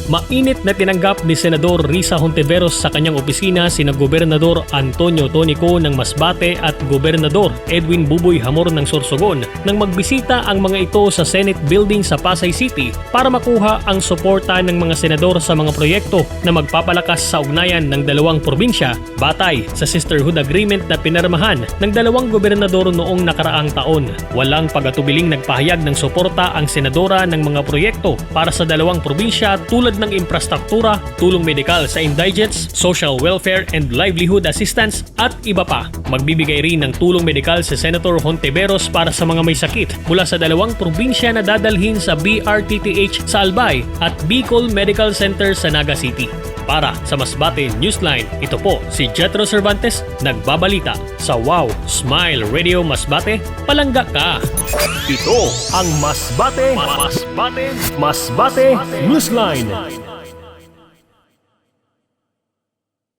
Mainit na tinanggap ni Senador Risa Hontiveros sa kanyang opisina sina Gobernador Antonio Tonico ng Masbate at Gobernador Edwin Buboy Hamor ng Sorsogon nang magbisita ang mga ito sa Senate Building sa Pasay City para makuha ang suporta ng mga senador sa mga proyekto na magpapalakas sa ugnayan ng dalawang probinsya batay sa Sisterhood Agreement na pinirmahan ng dalawang gobernador noong nakaraang taon. Walang pag-atubiling nagpahayag ng suporta ang senadora ng mga proyekto para sa dalawang probinsya tulad ng infrastruktura, tulong medikal sa indigents, social welfare and livelihood assistance at iba pa. Magbibigay rin ng tulong medikal si Senator Hontiveros para sa mga may sakit mula sa dalawang probinsya na dadalhin sa BRTTH sa Albay at Bicol Medical Center sa Naga City. Para sa Masbate Newsline, ito po si Jetro Cervantes nagbabalita sa Wow Smile Radio Masbate, palangga ka! Ito ang Masbate Newsline.